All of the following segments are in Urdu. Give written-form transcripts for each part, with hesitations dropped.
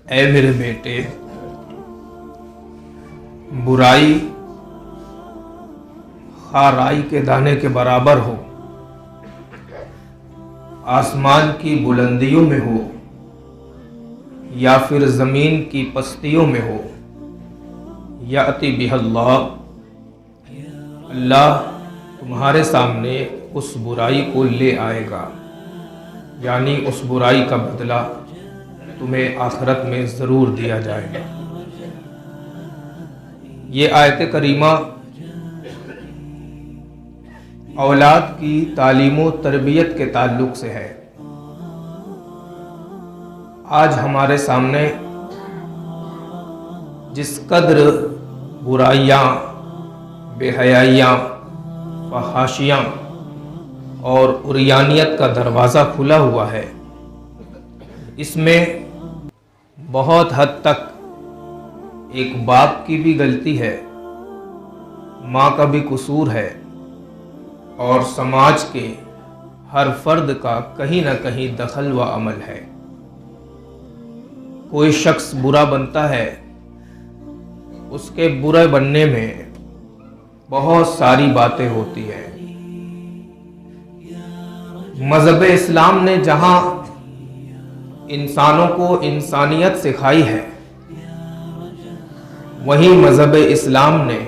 اے میرے بیٹے، برائی خواہ رائی کے دانے کے برابر ہو، آسمان کی بلندیوں میں ہو یا پھر زمین کی پستیوں میں ہو، یأتی بہ اللہ، اللہ تمہارے سامنے اس برائی کو لے آئے گا، یعنی اس برائی کا بدلہ تمہیں آخرت میں ضرور دیا جائے گا۔ یہ آیت کریمہ اولاد کی تعلیم و تربیت کے تعلق سے ہے۔ آج ہمارے سامنے جس قدر برائیاں، بے حیائیاں، فحاشیاں اور عریانیت کا دروازہ کھلا ہوا ہے، اس میں بہت حد تک ایک باپ کی بھی غلطی ہے، ماں کا بھی قصور ہے، اور سماج کے ہر فرد کا کہیں نہ کہیں دخل و عمل ہے۔ کوئی شخص برا بنتا ہے، اس کے برے بننے میں بہت ساری باتیں ہوتی ہیں۔ مذہب اسلام نے جہاں انسانوں کو انسانیت سکھائی ہے، وہیں مذہب اسلام نے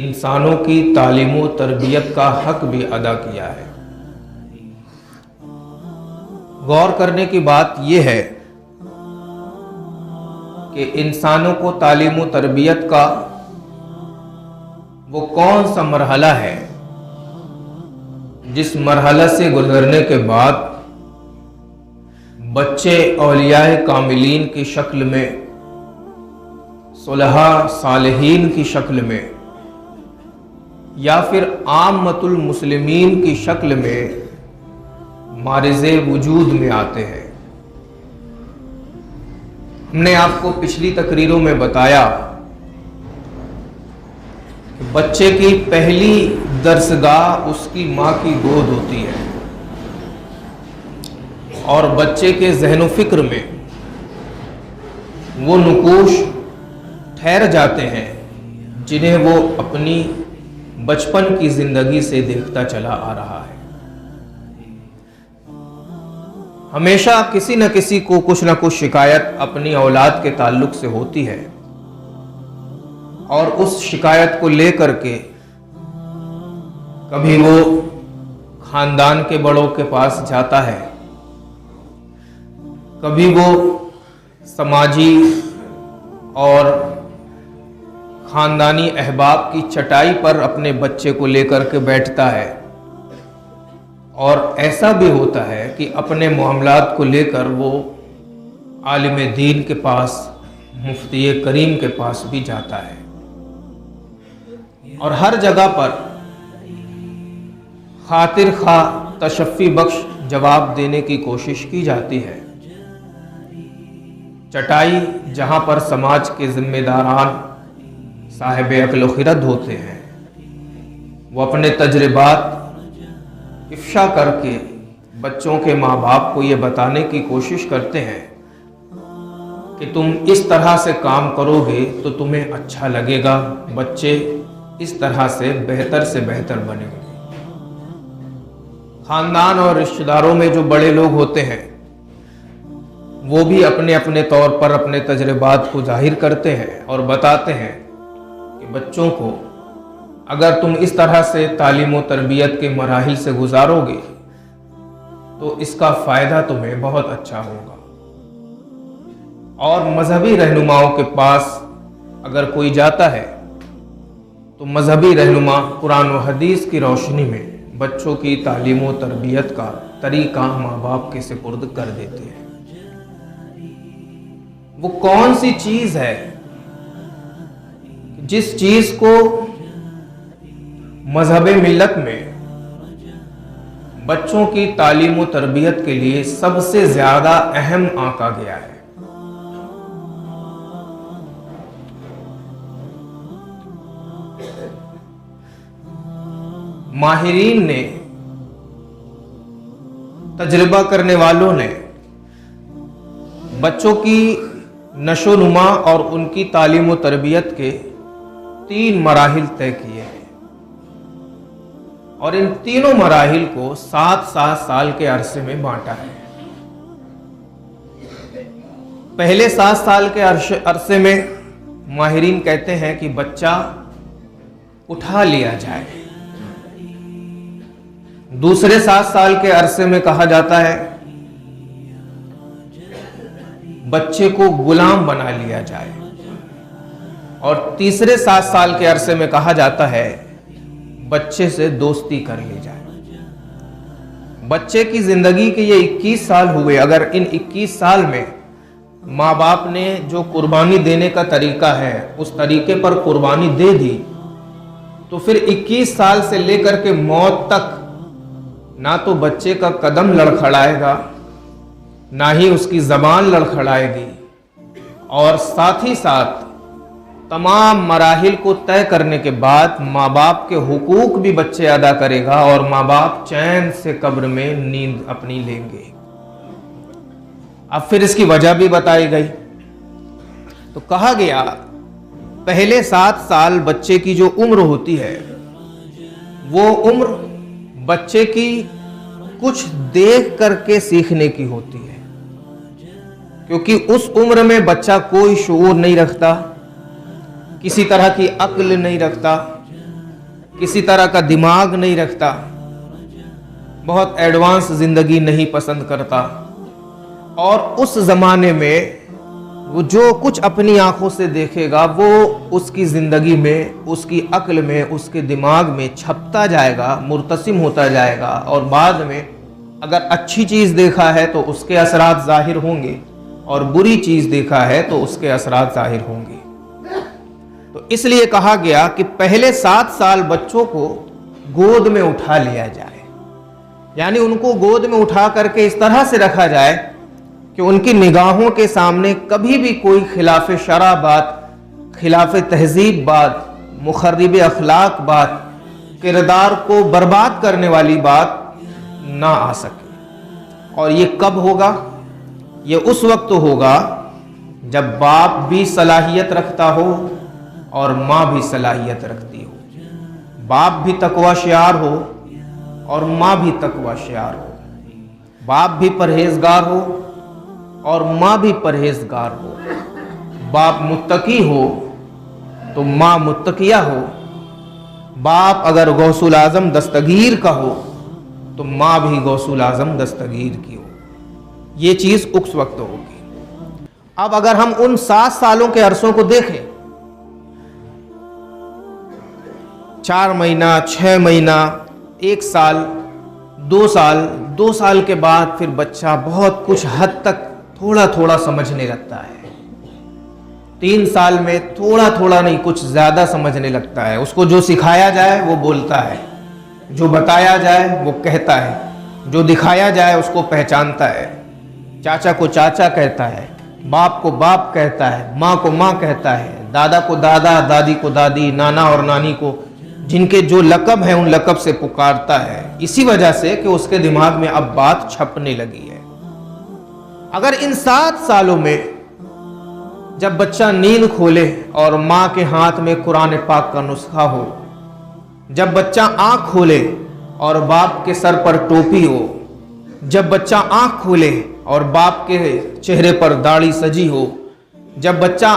انسانوں کی تعلیم و تربیت کا حق بھی ادا کیا ہے۔ غور کرنے کی بات یہ ہے کہ انسانوں کو تعلیم و تربیت کا وہ کون سا مرحلہ ہے جس مرحلہ سے گزرنے کے بعد بچے اولیاء کاملین کی شکل میں، صلحاء صالحین کی شکل میں، یا پھر عامۃ المسلمین کی شکل میں معرض وجود میں آتے ہیں۔ ہم نے آپ کو پچھلی تقریروں میں بتایا کہ بچے کی پہلی درسگاہ اس کی ماں کی گود ہوتی ہے، اور بچے کے ذہن و فکر میں وہ نقوش ٹھہر جاتے ہیں جنہیں وہ اپنی بچپن کی زندگی سے دیکھتا چلا آ رہا ہے۔ ہمیشہ کسی نہ کسی کو کچھ نہ کچھ شکایت اپنی اولاد کے تعلق سے ہوتی ہے، اور اس شکایت کو لے کر کے کبھی وہ خاندان کے بڑوں کے پاس جاتا ہے، کبھی وہ سماجی اور خاندانی احباب کی چٹائی پر اپنے بچے کو لے کر کے بیٹھتا ہے، اور ایسا بھی ہوتا ہے کہ اپنے معاملات کو لے کر وہ عالم دین کے پاس، مفتی کریم کے پاس بھی جاتا ہے، اور ہر جگہ پر خاطر خواہ تشفی بخش جواب دینے کی کوشش کی جاتی ہے۔ چٹائی جہاں پر سماج کے ذمہ داران صاحب عقل و خرد ہوتے ہیں، وہ اپنے تجربات افشا کر کے بچوں کے ماں باپ کو یہ بتانے کی کوشش کرتے ہیں کہ تم اس طرح سے کام کرو گے تو تمہیں اچھا لگے گا، بچے اس طرح سے بہتر بنے گے۔ خاندان اور رشتہ داروں میں جو بڑے لوگ ہوتے ہیں، وہ بھی اپنے اپنے طور پر اپنے تجربات کو ظاہر کرتے ہیں اور بتاتے ہیں کہ بچوں کو اگر تم اس طرح سے تعلیم و تربیت کے مراحل سے گزارو گے تو اس کا فائدہ تمہیں بہت اچھا ہوگا۔ اور مذہبی رہنماؤں کے پاس اگر کوئی جاتا ہے تو مذہبی رہنما قرآن و حدیث کی روشنی میں بچوں کی تعلیم و تربیت کا طریقہ ماں باپ کے سپرد کر دیتے ہیں۔ وہ کون سی چیز ہے جس چیز کو مذہب ملت میں بچوں کی تعلیم و تربیت کے لیے سب سے زیادہ اہم آنکا گیا ہے؟ ماہرین نے، تجربہ کرنے والوں نے بچوں کی نشو نما اور ان کی تعلیم و تربیت کے 3 مراحل طے کیے ہیں، اور ان تینوں مراحل کو 7 سال کے عرصے میں بانٹا ہے۔ پہلے 7 سال کے عرصے میں ماہرین کہتے ہیں کہ بچہ اٹھا لیا جائے، دوسرے 7 سال کے عرصے میں کہا جاتا ہے بچے کو غلام بنا لیا جائے، اور تیسرے 7 سال کے عرصے میں کہا جاتا ہے بچے سے دوستی کر لی جائے۔ بچے کی زندگی کے یہ 21 سال ہوئے، اگر ان 21 سال میں ماں باپ نے جو قربانی دینے کا طریقہ ہے اس طریقے پر قربانی دے دی تو پھر 21 سال سے لے کر کے موت تک نہ تو بچے کا قدم لڑکھڑائے گا، نہ ہی اس کی زبان لڑکھڑائے گی، اور ساتھ ہی ساتھ تمام مراحل کو طے کرنے کے بعد ماں باپ کے حقوق بھی بچے ادا کرے گا، اور ماں باپ چین سے قبر میں نیند اپنی لیں گے۔ اب پھر اس کی وجہ بھی بتائی گئی، تو کہا گیا پہلے 7 سال بچے کی جو عمر ہوتی ہے وہ عمر بچے کی کچھ دیکھ کر کے سیکھنے کی ہوتی ہے، کیونکہ اس عمر میں بچہ کوئی شعور نہیں رکھتا، کسی طرح کی عقل نہیں رکھتا، کسی طرح کا دماغ نہیں رکھتا، بہت ایڈوانس زندگی نہیں پسند کرتا، اور اس زمانے میں وہ جو کچھ اپنی آنکھوں سے دیکھے گا وہ اس کی زندگی میں، اس کی عقل میں، اس کے دماغ میں چھپتا جائے گا، مرتسم ہوتا جائے گا، اور بعد میں اگر اچھی چیز دیکھا ہے تو اس کے اثرات ظاہر ہوں گے، اور بری چیز دیکھا ہے تو اس کے اثرات ظاہر ہوں گے۔ تو اس لیے کہا گیا کہ پہلے 7 سال بچوں کو گود میں اٹھا لیا جائے، یعنی ان کو گود میں اٹھا کر کے اس طرح سے رکھا جائے کہ ان کی نگاہوں کے سامنے کبھی بھی کوئی خلاف شرع بات، خلاف تہذیب بات، مخرب اخلاق بات، کردار کو برباد کرنے والی بات نہ آ سکے۔ اور یہ کب ہوگا؟ یہ اس وقت ہوگا جب باپ بھی صلاحیت رکھتا ہو اور ماں بھی صلاحیت رکھتی ہو، باپ بھی تقوی شعار ہو اور ماں بھی تقوی شعار ہو، باپ بھی پرہیزگار ہو اور ماں بھی پرہیزگار ہو، باپ متقی ہو تو ماں متقیہ ہو، باپ اگر غوث الاعظم دستگیر کا ہو تو ماں بھی غوث الاعظم دستگیر کی ہو۔ یہ چیز اس وقت ہوگی۔ اب اگر ہم ان 7 سالوں کے عرصوں کو دیکھیں، 4 مہینہ، 6 مہینہ، 1 سال، 2 سال، 2 سال کے بعد پھر بچہ بہت کچھ حد تک تھوڑا تھوڑا سمجھنے لگتا ہے، 3 سال میں تھوڑا تھوڑا نہیں کچھ زیادہ سمجھنے لگتا ہے، اس کو جو سکھایا جائے وہ بولتا ہے، جو بتایا جائے وہ کہتا ہے، جو دکھایا جائے اس کو پہچانتا ہے، چاچا کو چاچا کہتا ہے، باپ کو باپ کہتا ہے، ماں کو ماں کہتا ہے، دادا کو دادا، دادی کو دادی، نانا اور نانی کو جن کے جو لقب ہیں ان لقب سے پکارتا ہے، اسی وجہ سے کہ اس کے دماغ میں اب بات چھپنے لگی ہے۔ اگر ان 7 سالوں میں جب بچہ نیند کھولے اور ماں کے ہاتھ میں قرآن پاک کا نسخہ ہو، جب بچہ آنکھ کھولے اور باپ کے سر پر ٹوپی ہو، جب بچہ آنکھ کھولے اور باپ کے چہرے پر داڑھی سجی ہو، جب بچہ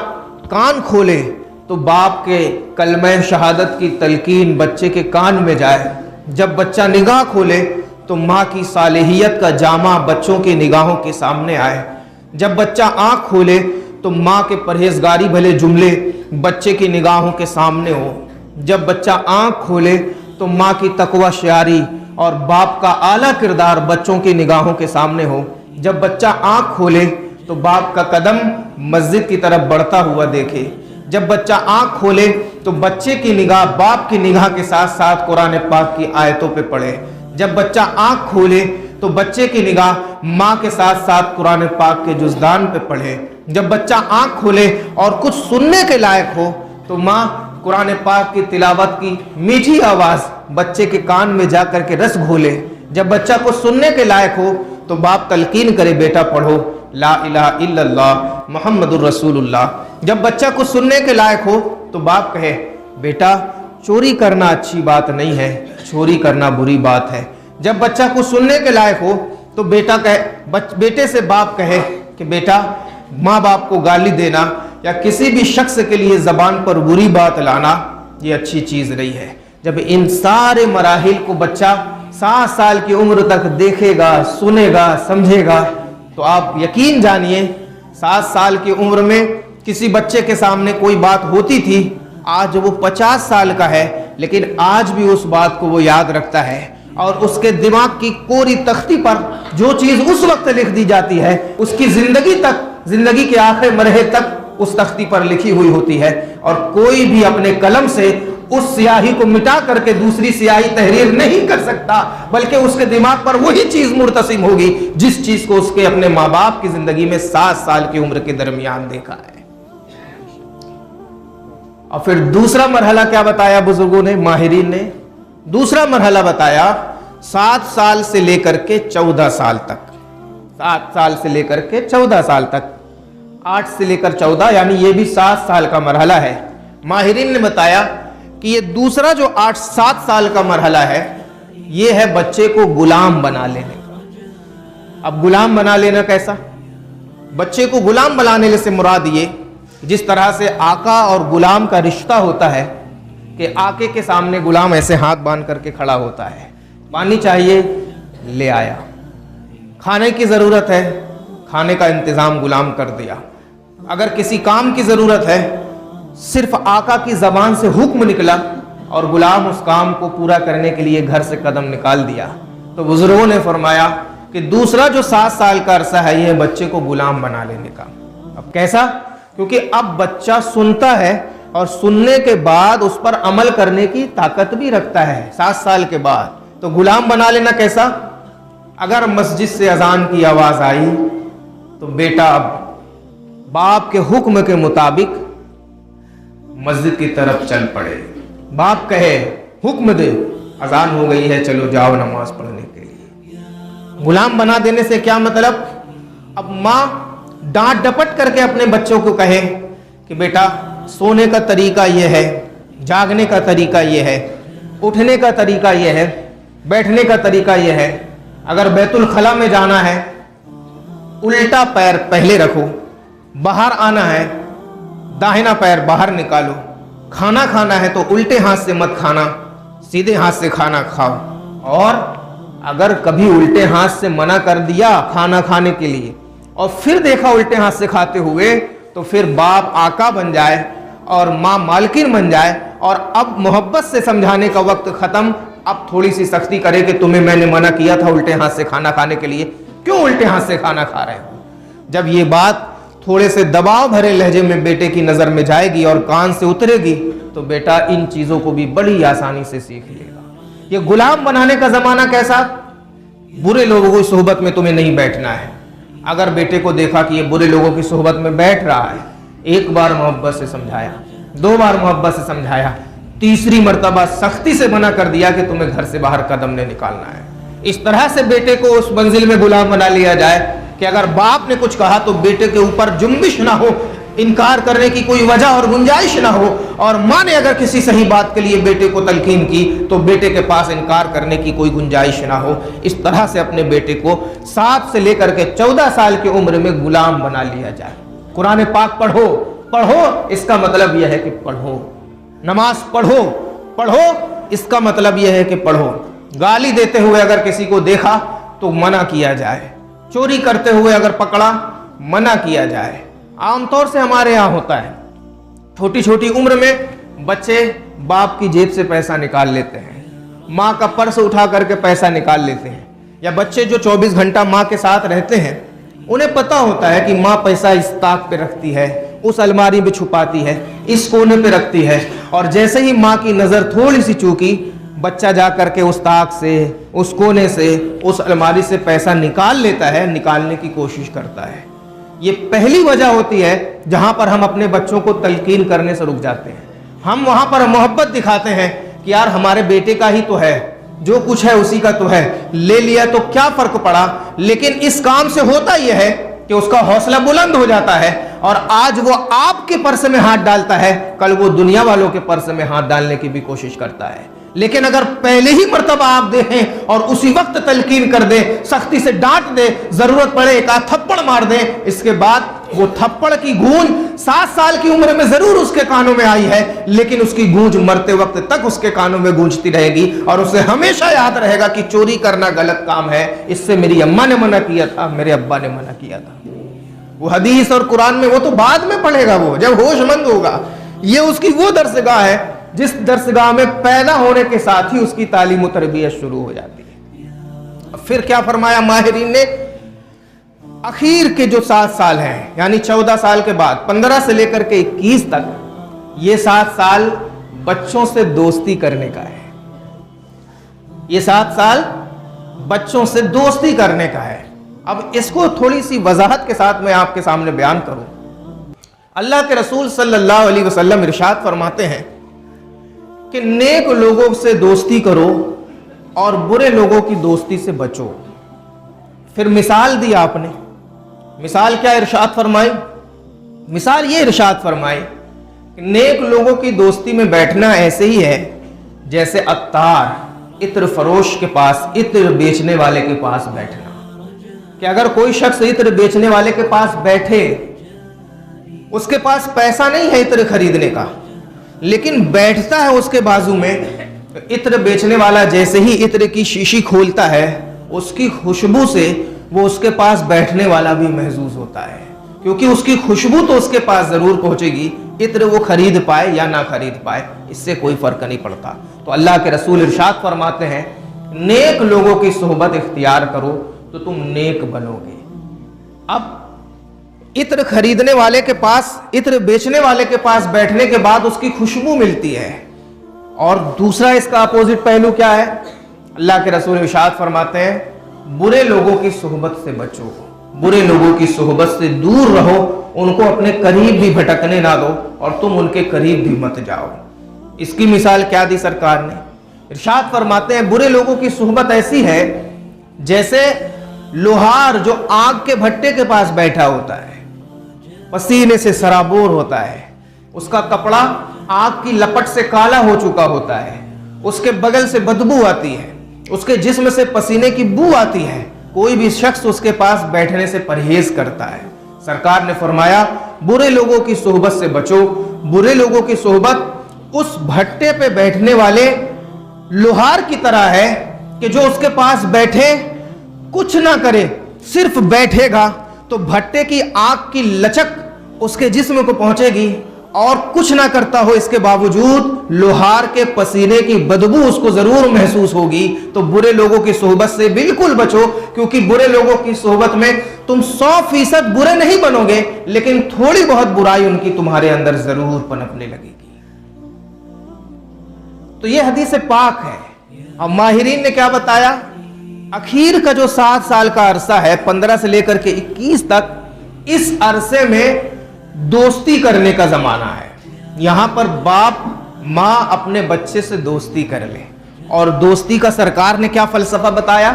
کان کھولے تو باپ کے کلمہ شہادت کی تلقین بچے کے کان میں جائے، جب بچہ نگاہ کھولے تو ماں کی صالحیت کا جامع بچوں کی نگاہوں کے سامنے آئے، جب بچہ آنکھ کھولے تو ماں کے پرہیزگاری بھلے جملے بچے کی نگاہوں کے سامنے ہو، جب بچہ آنکھ کھولے تو ماں کی تقوی شعاری اور باپ کا اعلیٰ کردار بچوں کی نگاہوں کے سامنے ہو، جب بچہ آنکھ کھولے تو باپ کا قدم مسجد کی طرف بڑھتا ہوا دیکھے، جب بچہ آنکھ کھولے تو بچے کی نگاہ باپ کی نگاہ کے ساتھ ساتھ قرآن پاک کی آیتوں پہ پڑھے، جب بچہ آنکھ کھولے تو بچے کی نگاہ ماں کے ساتھ ساتھ قرآن پاک کے جزدان پہ پڑھے، جب بچہ آنکھ کھولے اور کچھ سننے کے لائق ہو تو ماں قرآن پاک کی تلاوت کی میٹھی آواز بچے کے کان میں جا کر کے رس گھولے، جب بچہ کو سننے کے لائق ہو تو باپ تلقین کرے بیٹا پڑھو، لا الہ الا اللہ محمد الرسول اللہ۔ جب بچہ کچھ سننے کے لائق ہو تو باپ کہے بیٹا چوری کرنا اچھی بات نہیں ہے، چوری کرنا بری بات ہے۔ جب بچہ کچھ سننے کے لائق ہو تو بیٹے سے باپ کہے کہ بیٹا ماں باپ کو گالی دینا یا کسی بھی شخص کے لیے زبان پر بری بات لانا یہ اچھی چیز نہیں ہے۔ جب ان سارے مراحل کو بچہ 7 سال کی عمر تک دیکھے گا، سنے گا، سمجھے گا تو آپ یقین جانیے 7 سال کی عمر میں کسی بچے کے سامنے کوئی بات ہوتی تھی، آج وہ 50 سال کا ہے لیکن آج بھی اس بات کو وہ یاد رکھتا ہے، اور اس کے دماغ کی کوری تختی پر جو چیز اس وقت لکھ دی جاتی ہے اس کی زندگی کے آخر مرحلے تک اس تختی پر لکھی ہوئی ہوتی ہے، اور کوئی بھی اپنے قلم سے اس سیاہی کو مٹا کر کے دوسری سیاہی تحریر نہیں کر سکتا، بلکہ اس کے دماغ پر وہی چیز مرتسم ہوگی جس چیز کو اس کے اپنے ماں باپ کی زندگی میں 7 سال کی عمر کے درمیان دیکھا ہے۔ اور پھر دوسرا مرحلہ کیا بتایا بزرگوں نے، ماہرین نے؟ دوسرا مرحلہ بتایا 7 سال سے لے کر کے 14 سال تک، 7 سال سے لے کر کے 14 سال تک، 8 سے لے کر 14 یعنی یہ بھی 7 سال کا مرحلہ ہے۔ ماہرین نے بتایا کہ یہ دوسرا جو 8-7 سال کا مرحلہ ہے یہ ہے بچے کو غلام بنا لینے کا۔ اب غلام بنا لینا کیسا؟ بچے کو غلام بنانے سے مراد یہ جس طرح سے آقا اور غلام کا رشتہ ہوتا ہے کہ آقے کے سامنے غلام ایسے ہاتھ باندھ کر کے کھڑا ہوتا ہے، پانی چاہیے لے آیا، کھانے کی ضرورت ہے کھانے کا انتظام غلام کر دیا، اگر کسی کام کی ضرورت ہے صرف آقا کی زبان سے حکم نکلا اور غلام اس کام کو پورا کرنے کے لیے گھر سے قدم نکال دیا۔ تو بزرگوں نے فرمایا کہ دوسرا جو 7 سال کا عرصہ ہے یہ بچے کو غلام بنا لینے کا۔ اب کیسا؟ کیونکہ اب بچہ سنتا ہے اور سننے کے بعد اس پر عمل کرنے کی طاقت بھی رکھتا ہے 7 سال کے بعد۔ تو غلام بنا لینا کیسا؟ اگر مسجد سے اذان کی آواز آئی تو بیٹا اب باپ کے حکم کے مطابق مسجد کی طرف چل پڑے، باپ کہے حکم دے اذان ہو گئی ہے چلو جاؤ نماز پڑھنے کے لیے۔ غلام بنا دینے سے کیا مطلب؟ اب ماں ڈانٹ ڈپٹ کر کے اپنے بچوں کو کہے کہ بیٹا سونے کا طریقہ یہ ہے، جاگنے کا طریقہ یہ ہے، اٹھنے کا طریقہ یہ ہے، بیٹھنے کا طریقہ یہ ہے، اگر بیت الخلا میں جانا ہے الٹا پیر پہلے رکھو، باہر آنا ہے داہنا پیر باہر نکالو، کھانا کھانا ہے تو الٹے ہاتھ سے مت کھانا، سیدھے ہاتھ سے کھانا کھاؤ، اور اگر کبھی الٹے ہاتھ سے منع کر دیا کھانا کھانے کے لیے اور پھر دیکھا الٹے ہاتھ سے کھاتے ہوئے تو پھر باپ آقا بن جائے اور ماں مالکن بن جائے، اور اب محبت سے سمجھانے کا وقت ختم، اب تھوڑی سی سختی کرے کہ تمہیں میں نے منع کیا تھا الٹے ہاتھ سے کھانا کھانے کے لیے، کیوں الٹے ہاتھ سے کھانا کھا رہے ہو؟ جب یہ بات تھوڑے سے دباؤ بھرے لہجے میں بیٹے کی نظر میں جائے گی اور کان سے اترے گی تو بیٹا ان چیزوں کو بھی بڑی آسانی سے سیکھ لے گا۔ یہ غلام بنانے کا زمانہ کیسا؟ برے لوگوں کی صحبت میں تمہیں نہیں بیٹھنا ہے۔ اگر بیٹے کو دیکھا کہ یہ برے لوگوں کی صحبت میں بیٹھ رہا ہے، 1 بار محبت سے سمجھایا، 2 بار محبت سے سمجھایا، تیسری مرتبہ سختی سے منع کر دیا کہ تمہیں گھر سے باہر قدم نہیں نکالنا ہے۔ اس طرح سے بیٹے کو اس منزل میں غلام بنا لیا جائے کہ اگر باپ نے کچھ کہا تو بیٹے کے اوپر جنبش نہ ہو، انکار کرنے کی کوئی وجہ اور گنجائش نہ ہو، اور ماں نے اگر کسی صحیح بات کے لیے بیٹے کو تلقین کی تو بیٹے کے پاس انکار کرنے کی کوئی گنجائش نہ ہو۔ اس طرح سے اپنے بیٹے کو 7 سے لے کر کے 14 سال کی عمر میں غلام بنا لیا جائے۔ قرآن پاک پڑھو، پڑھو اس کا مطلب یہ ہے کہ پڑھو، نماز پڑھو، پڑھو اس کا مطلب یہ ہے کہ پڑھو۔ گالی دیتے ہوئے اگر کسی کو دیکھا تو منع کیا جائے، چوری کرتے ہوئے اگر پکڑا منع کیا جائے۔ عام طور سے ہمارے یہاں ہوتا ہے چھوٹی چھوٹی عمر میں بچے باپ کی جیب سے پیسہ نکال لیتے ہیں، ماں کا پرس اٹھا کر کے پیسہ نکال لیتے ہیں، یا بچے جو 24 گھنٹہ ماں کے ساتھ رہتے ہیں انہیں پتا ہوتا ہے کہ ماں پیسہ اس طاق پہ رکھتی ہے، اس الماری میں چھپاتی ہے، اس کونے پہ رکھتی ہے، اور جیسے ہی ماں کی نظر تھوڑی سی چوکی بچہ جا کر کے اس طاق سے، اس کونے سے، اس الماری سے پیسہ نکال لیتا ہے، نکالنے کی کوشش کرتا ہے۔ یہ پہلی وجہ ہوتی ہے جہاں پر ہم اپنے بچوں کو تلقین کرنے سے رک جاتے ہیں۔ ہم وہاں پر محبت دکھاتے ہیں کہ یار ہمارے بیٹے کا ہی تو ہے، جو کچھ ہے اسی کا تو ہے، لے لیا تو کیا فرق پڑا، لیکن اس کام سے ہوتا یہ ہے کہ اس کا حوصلہ بلند ہو جاتا ہے اور آج وہ آپ کے پرس میں ہاتھ ڈالتا ہے، کل وہ دنیا والوں کے پرس میں ہاتھ ڈالنے کی بھی کوشش کرتا ہے۔ لیکن اگر پہلے ہی مرتبہ آپ دیکھیں اور اسی وقت تلقین کر دیں، سختی سے ڈانٹ دیں، ضرورت پڑے ایک آدھ تھپڑ مار دیں، اس کے بعد وہ تھپڑ کی گونج 7 سال کی عمر میں ضرور اس کے کانوں میں آئی ہے، لیکن اس کی گونج مرتے وقت تک اس کے کانوں میں گونجتی رہے گی اور اسے ہمیشہ یاد رہے گا کہ چوری کرنا غلط کام ہے، اس سے میری اماں نے منع کیا تھا، میرے ابا نے منع کیا تھا۔ وہ حدیث اور قرآن میں وہ تو بعد میں پڑھے گا، وہ جب ہوش مند ہوگا۔ یہ اس کی وہ درسگاہ ہے جس درسگاہ میں پیدا ہونے کے ساتھ ہی اس کی تعلیم و تربیت شروع ہو جاتی ہے۔ پھر کیا فرمایا ماہرین نے؟ اخیر کے جو 7 سال ہیں، یعنی 14 سال کے بعد 15 سے لے کر کے 21 تک، یہ 7 سال بچوں سے دوستی کرنے کا ہے۔ یہ 7 سال بچوں سے دوستی کرنے کا ہے۔ اب اس کو تھوڑی سی وضاحت کے ساتھ میں آپ کے سامنے بیان کروں۔ اللہ کے رسول صلی اللہ علیہ وسلم ارشاد فرماتے ہیں کہ نیک لوگوں سے دوستی کرو اور برے لوگوں کی دوستی سے بچو۔ پھر مثال دی آپ نے، مثال کیا ارشاد فرمائی؟ مثال یہ ارشاد فرمائی کہ نیک لوگوں کی دوستی میں بیٹھنا ایسے ہی ہے جیسے عطار عطر فروش کے پاس، عطر بیچنے والے کے پاس بیٹھنا۔ کہ اگر کوئی شخص عطر بیچنے والے کے پاس بیٹھے، اس کے پاس پیسہ نہیں ہے عطر خریدنے کا، لیکن بیٹھتا ہے اس کے بازو میں، عطر بیچنے والا جیسے ہی عطر کی شیشی کھولتا ہے، اس کی خوشبو سے وہ اس کے پاس بیٹھنے والا بھی محظوظ ہوتا ہے، کیونکہ اس کی خوشبو تو اس کے پاس ضرور پہنچے گی، عطر وہ خرید پائے یا نہ خرید پائے، اس سے کوئی فرق نہیں پڑتا۔ تو اللہ کے رسول ارشاد فرماتے ہیں نیک لوگوں کی صحبت اختیار کرو تو تم نیک بنو گے۔ اب عطر خریدنے والے کے پاس، عطر بیچنے والے کے پاس بیٹھنے کے بعد اس کی خوشبو ملتی ہے، اور دوسرا اس کا اپوزٹ پہلو کیا ہے؟ اللہ کے رسول ارشاد فرماتے ہیں برے لوگوں کی صحبت سے بچو، برے لوگوں کی صحبت سے دور رہو، ان کو اپنے قریب بھی بھٹکنے نہ دو اور تم ان کے قریب بھی مت جاؤ۔ اس کی مثال کیا دی سرکار نے؟ ارشاد فرماتے ہیں برے لوگوں کی صحبت ایسی ہے جیسے لوہار جو آگ کے بھٹے کے پاس بیٹھا ہوتا ہے، پسینے سے سرابور ہوتا ہے، اس کا کپڑا آگ کی لپٹ سے کالا ہو چکا ہوتا ہے، اس کے بغل سے بدبو آتی ہے، اس کے جسم سے پسینے کی بو آتی ہے، کوئی بھی شخص اس کے پاس بیٹھنے سے پرہیز کرتا ہے۔ سرکار نے فرمایا برے لوگوں کی صحبت سے بچو۔ برے لوگوں کی صحبت اس بھٹے پہ بیٹھنے والے لوہار کی طرح ہے کہ جو اس کے پاس بیٹھے کچھ نہ کرے، صرف بیٹھے گا تو بھٹے کی آگ کی لچک اس کے جسم کو پہنچے گی، اور کچھ نہ کرتا ہو اس کے باوجود لوہار کے پسینے کی بدبو اس کو ضرور محسوس ہوگی۔ تو برے لوگوں کی صحبت سے بالکل بچو، کیونکہ برے لوگوں کی صحبت میں تم 100% برے نہیں بنو گے، لیکن تھوڑی بہت برائی ان کی تمہارے اندر ضرور پنپنے لگے گی۔ تو یہ حدیث پاک ہے۔ اور ماہرین نے کیا بتایا؟ اخیر کا جو 7 سال کا عرصہ ہے، 15 سے لے کر کے 21 تک، اس عرصے میں دوستی کرنے کا زمانہ ہے۔ یہاں پر باپ ماں اپنے بچے سے دوستی کر لے، اور دوستی کا سرکار نے کیا فلسفہ بتایا؟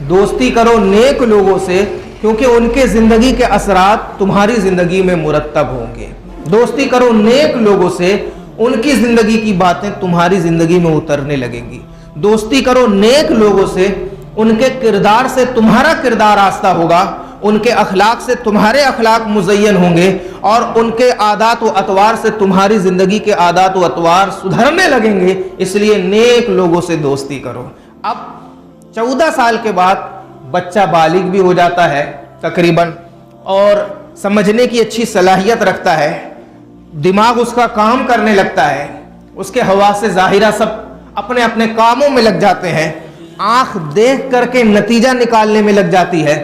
دوستی کرو نیک لوگوں سے، کیونکہ ان کے زندگی کے اثرات تمہاری زندگی میں مرتب ہوں گے۔ دوستی کرو نیک لوگوں سے، ان کی زندگی کی باتیں تمہاری زندگی میں اترنے لگیں گی۔ دوستی کرو نیک لوگوں سے، ان کے کردار سے تمہارا کردار آستہ ہوگا، ان کے اخلاق سے تمہارے اخلاق مزین ہوں گے، اور ان کے عادات و اطوار سے تمہاری زندگی کے عادات و اطوار سدھرنے لگیں گے۔ اس لیے نیک لوگوں سے دوستی کرو۔ اب 14 سال کے بعد بچہ بالغ بھی ہو جاتا ہے تقریباً، اور سمجھنے کی اچھی صلاحیت رکھتا ہے، دماغ اس کا کام کرنے لگتا ہے، اس کے حواس ظاہرہ سب اپنے اپنے کاموں میں لگ جاتے ہیں، آنکھ دیکھ کر کے نتیجہ نکالنے میں لگ جاتی ہے،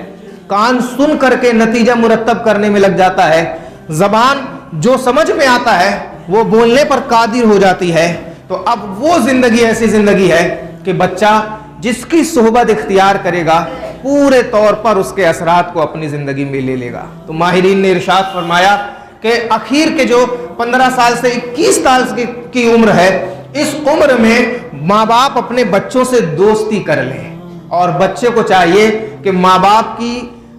کان سن کر کے نتیجہ مرتب کرنے میں لگ جاتا ہے، زبان جو سمجھ میں آتا ہے وہ بولنے پر قادر ہو جاتی ہے۔ تو اب وہ زندگی ایسی زندگی ہے کہ بچہ جس کی صحبت اختیار کرے گا پورے طور پر اس کے اثرات کو اپنی زندگی میں لے لے گا۔ تو ماہرین نے ارشاد فرمایا کہ اخیر کے جو 15 سال سے 21 سال کی عمر ہے، اس عمر میں ماں باپ اپنے بچوں سے دوستی کر لیں، اور بچے کو چاہیے کہ ماں باپ کی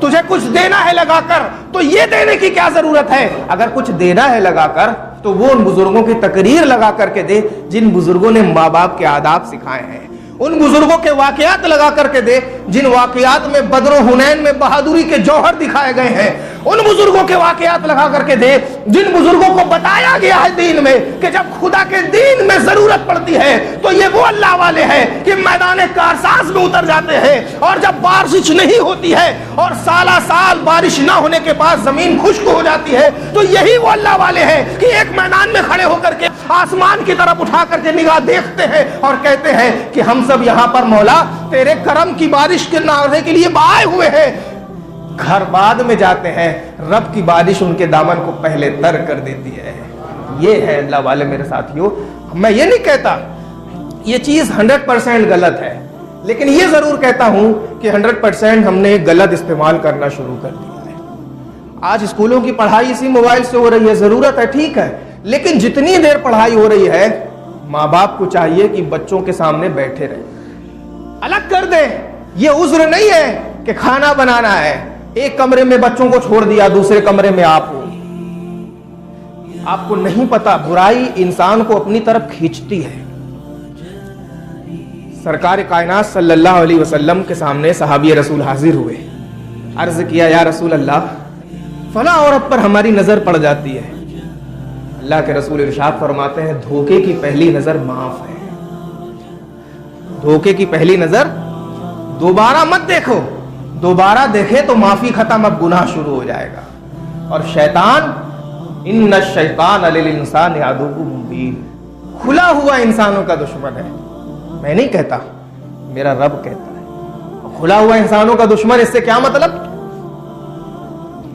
تجھے کچھ دینا ہے لگا کر تو یہ دینے کی کیا ضرورت ہے؟ اگر کچھ دینا ہے لگا کر تو وہ ان بزرگوں کی تقریر لگا کر کے دے جن بزرگوں نے ماں باپ کے آداب سکھائے ہیں، ان بزرگوں کے واقعات لگا کر کے دے جن واقعات میں بدر و حنین میں بہادری کے جوہر دکھائے گئے ہیں، ان بزرگوں کے واقعات لگا کر کے دے جن بزرگوں کو بتایا گیا ہے دین میں کہ جب خدا کے دین میں ضرورت پڑتی ہے تو یہ وہ اللہ والے ہیں کہ میدان کارساز میں اتر جاتے ہیں، اور جب بارش نہیں ہوتی ہے اور سالہ سال بارش نہ ہونے کے بعد زمین خشک ہو جاتی ہے تو یہی وہ اللہ والے ہیں کہ ایک میدان میں کھڑے ہو کر کے آسمان کی طرف اٹھا کر کے نگاہ دیکھتے ہیں اور کہتے ہیں کہ ہم سب یہاں پر مولا تیرے کرم کی بارش کے نازلے کے لیے آئے ہوئے ہیں۔ گھر بعد میں جاتے ہیں، رب کی بارش ان کے دامن کو پہلے تر کر دیتی ہے۔ یہ ہے اللہ والے میرے ساتھیوں۔ میں یہ نہیں کہتا یہ چیز 100% غلط ہے، لیکن یہ ضرور کہتا ہوں کہ 100% ہم نے غلط استعمال کرنا شروع کر دیا ہے۔ آج اسکولوں کی پڑھائی اسی موبائل سے ہو رہی ہے، ضرورت ہے، ٹھیک ہے، لیکن جتنی دیر پڑھائی ہو رہی ہے ماں باپ کو چاہیے کہ بچوں کے سامنے بیٹھے رہیں، الگ کر دیں۔ یہ عذر نہیں ہے کہ کھانا بنانا ہے، ایک کمرے میں بچوں کو چھوڑ دیا، دوسرے کمرے میں آپ ہو۔ آپ کو نہیں پتا برائی انسان کو اپنی طرف کھینچتی ہے۔ سرکار کائنات صلی اللہ علیہ وسلم کے سامنے صحابی رسول حاضر ہوئے، عرض کیا یا رسول اللہ فلاں عورت پر ہماری نظر پڑ جاتی ہے۔ اللہ کے رسول ارشاد فرماتے ہیں دھوکے کی پہلی نظر معاف ہے، دھوکے کی پہلی نظر دوبارہ مت دیکھو، دوبارہ دیکھے تو معافی ختم، اب گناہ شروع ہو جائے گا۔ اور شیطان ان الشیطان للانسان عدو مبین، کھلا ہوا انسانوں کا دشمن ہے۔ میں نہیں کہتا، میرا رب کہتا ہے کھلا ہوا انسانوں کا دشمن۔ اس سے کیا مطلب؟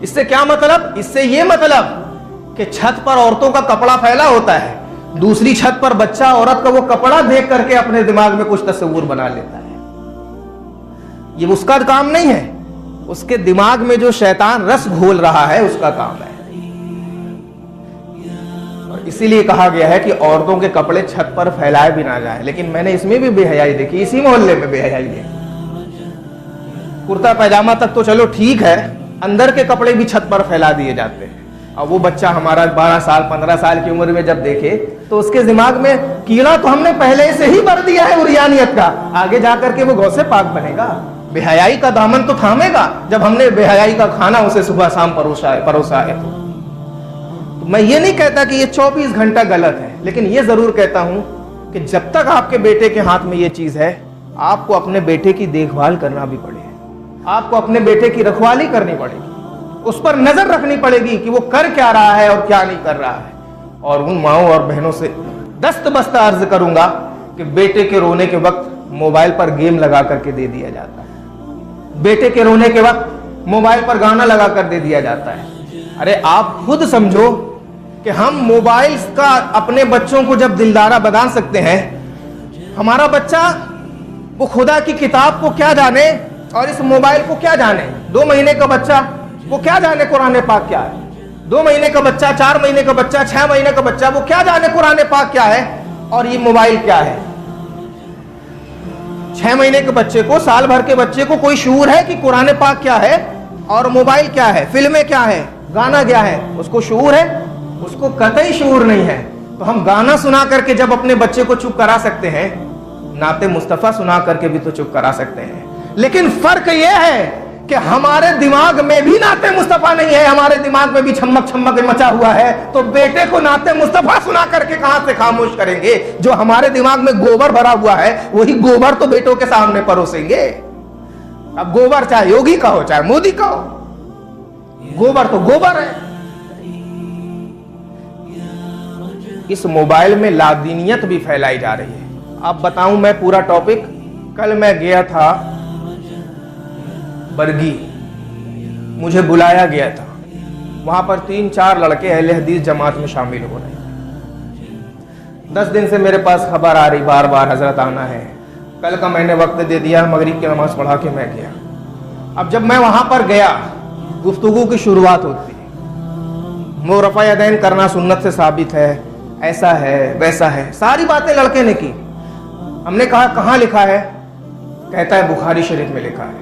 اس سے کیا مطلب؟ اس سے یہ مطلب کہ چھت پر عورتوں کا کپڑا پھیلا ہوتا ہے، دوسری چھت پر بچہ عورت کا وہ کپڑا دیکھ کر کے اپنے دماغ میں کچھ تصور بنا لیتا ہے۔ یہ اس کا کام نہیں ہے، اس کے دماغ میں جو شیطان رس گھول رہا ہے اس کا کام ہے۔ اور اسی لیے کہا گیا ہے کہ عورتوں کے کپڑے چھت پر پھیلائے بھی نہ جائیں، لیکن میں نے اس میں بھی بے حیائی دیکھی، اسی محلے میں بے حیائی دیکھی۔ کرتا پیجامہ تک تو چلو ٹھیک ہے، اندر کے کپڑے بھی چھت پر پھیلا دیے جاتے ہیں۔ اور وہ بچہ ہمارا 12 سال 15 سال کی عمر میں جب دیکھے تو اس کے دماغ میں کیڑا تو ہم نے پہلے سے ہی بھر دیا ہے عریانیت کا، آگے جا کر کے وہ غوث پاک بنے گا، بے حیائی کا دامن تو تھامے گا جب ہم نے بے حیائی کا کھانا اسے صبح شام پروسا ہے۔ تو میں یہ نہیں کہتا کہ یہ 24 گھنٹہ غلط ہے، لیکن یہ ضرور کہتا ہوں کہ جب تک آپ کے بیٹے کے ہاتھ میں یہ چیز ہے آپ کو اپنے بیٹے کی دیکھ بھال کرنا بھی پڑے گا، آپ کو اپنے بیٹے کی رکھوالی کرنی پڑے گی، اس پر نظر رکھنی پڑے گی کہ وہ کر کیا رہا ہے اور کیا نہیں کر رہا ہے۔ اور ان ماؤں اور بہنوں سے دست بستہ عرض کروں گا کہ بیٹے کے رونے کے وقت موبائل پر گیم لگا کر کے دے دیا جاتا ہے، بیٹے کے رونے کے وقت موبائل پر گانا لگا کر دے دیا جاتا ہے۔ ارے آپ خود سمجھو کہ ہم موبائل کا اپنے بچوں کو جب دلدارہ بنا سکتے ہیں، ہمارا بچہ وہ خدا کی کتاب کو کیا جانے اور اس موبائل کو کیا جانے؟ 2 مہینے کا بچہ وہ کیا جانے قرآن پاک کیا ہے؟ 2 مہینے کا بچہ، 4 مہینے کا بچہ، 6 مہینے کا بچہ وہ کیا جانے قرآن پاک کیا ہے اور یہ موبائل کیا ہے؟ 6 مہینے کے بچے کو، سال بھر کے بچے کو کوئی شعور ہے کہ قرآن پاک کیا ہے اور موبائل کیا ہے، فلمیں کیا ہے، گانا کیا ہے؟ اس کو شعور ہے؟ اس کو قطعی شعور نہیں ہے۔ تو ہم گانا سنا کر کے جب اپنے بچے کو چپ کرا سکتے ہیں، نعت مصطفیٰ سنا کر کے بھی تو چپ کرا سکتے ہیں۔ لیکن فرق یہ ہے کہ ہمارے دماغ میں بھی نعت مصطفیٰ نہیں ہے، ہمارے دماغ میں بھی چھمک چھمک مچا ہوا ہے، تو بیٹے کو نعت مصطفیٰ سنا کر کے کہاں سے خاموش کریں گے؟ جو ہمارے دماغ میں گوبر بھرا ہوا ہے وہی گوبر تو بیٹوں کے سامنے پروسیں گے۔ اب گوبر چاہے یوگی کا ہو چاہے مودی کا ہو، گوبر تو گوبر ہے۔ اس موبائل میں لادینیت بھی پھیلائی جا رہی ہے۔ اب بتاؤں میں پورا ٹاپک؟ کل میں گیا تھا برگی، مجھے بلایا گیا تھا، وہاں پر 3-4 لڑکے اہل حدیث جماعت میں شامل ہو رہے ہیں۔ 10 دن سے میرے پاس خبر آ رہی بار بار حضرت آنا ہے۔ کل کا میں نے وقت دے دیا، مغرب کی نماز پڑھا کے میں گیا۔ اب جب میں وہاں پر گیا گفتگو کی شروعات ہوتی ہے، وہ رفع یدین کرنا سنت سے ثابت ہے، ایسا ہے ویسا ہے، ساری باتیں لڑکے نے کی۔ ہم نے کہا کہاں لکھا ہے؟ کہتا ہے بخاری شریف میں لکھا ہے۔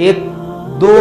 1, 2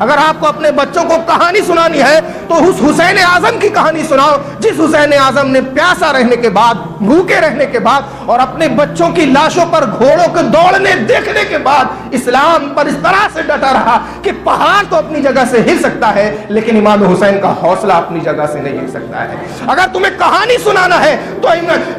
اگر آپ کو اپنے بچوں کو کہانی سنانی ہے تو اس حسین اعظم کی کہانی سناؤ، جس حسین اعظم نے پیاسا رہنے کے بعد، بھوکے رہنے کے بعد اور اپنے بچوں کی لاشوں پر گھوڑوں کے دوڑنے دیکھنے کے بعد اسلام پر اس طرح سے ڈٹا رہا کہ پہاڑ تو اپنی جگہ سے ہل سکتا ہے لیکن امام حسین کا حوصلہ اپنی جگہ سے نہیں ہل سکتا ہے۔ اگر تمہیں کہانی سنانا ہے تو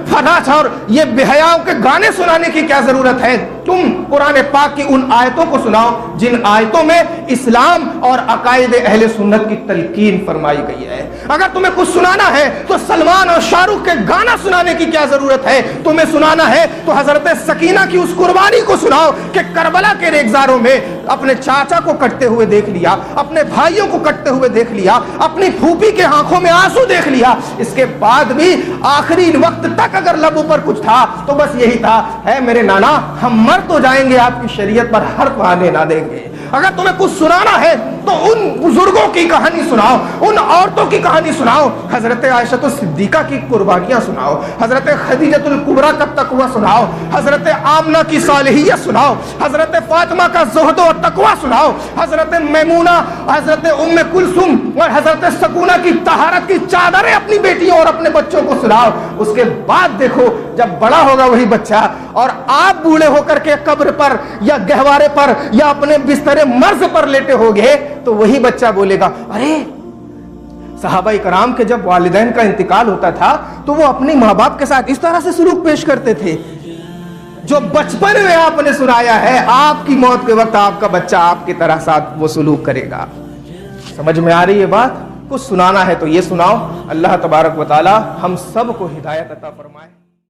فناچ اور یہ بے حیاؤں کے گانے سنانے کی کیا ضرورت ہے؟ تم قرآن پاک کی ان آیتوں کو سناؤ جن آیتوں میں اسلام اور عقائد اہل سنت کی تلقین فرمائی گئی ہے۔ اگر تمہیں کچھ سنانا ہے تو سلمان اور شاہ رخ کے گانا سنانے کی کیا ضرورت ہے؟ تمہیں سنانا ہے تو حضرت سکینہ کی اس قربانی کو سناؤ کہ کربلا کے ریگزاروں میں اپنے چاچا کو کٹتے ہوئے دیکھ لیا، اپنے بھائیوں کو کٹتے ہوئے دیکھ لیا، اپنی پھوپھی کے آنکھوں میں آنسو دیکھ لیا، اس کے بعد بھی آخری وقت تک اگر لبوں پر کچھ تھا تو بس یہی تھا، ہے میرے نانا ہم مر تو جائیں گے، آپ کی شریعت پر حرف آنے نہ دیں گے۔ اگر تمہیں کچھ سنانا ہے تو ان بزرگوں کی کہانی سناؤ، ان عورتوں کی کہانی سناؤ، حضرت عائشہ صدیقہ کی قربانیاں سناؤ، حضرت خدیجہ الکبریٰ کا تقوی سناؤ، حضرت آمنہ کی صالحیت سناؤ، حضرت فاطمہ کا زہد و تقوی سناؤ، حضرت میمونہ، حضرت ام کلثوم اور حضرت سکونہ کی طہارت کی چادریں اپنی بیٹیوں اور اپنے بچوں کو سناؤ۔ اس کے بعد دیکھو جب بڑا ہوگا وہی بچہ اور آپ بوڑھے ہو کر کے قبر پر یا گہوارے پر یا اپنے بستر مرض پر لیٹے ہوگے تو وہی بچہ بولے گا، ارے صحابہ کرام کے جب والدین کا انتقال ہوتا تھا تو وہ اپنی ماں باپ کے ساتھ اس طرح سے سلوک پیش کرتے تھے جو بچپن میں آپ نے سنایا ہے، آپ کی موت کے وقت آپ کا بچہ آپ کی طرح ساتھ وہ سلوک کرے گا۔ سمجھ میں آ رہی ہے بات؟ کچھ سنانا ہے تو یہ سناؤ۔ اللہ تبارک و تعالی ہم سب کو ہدایت عطا فرمائے۔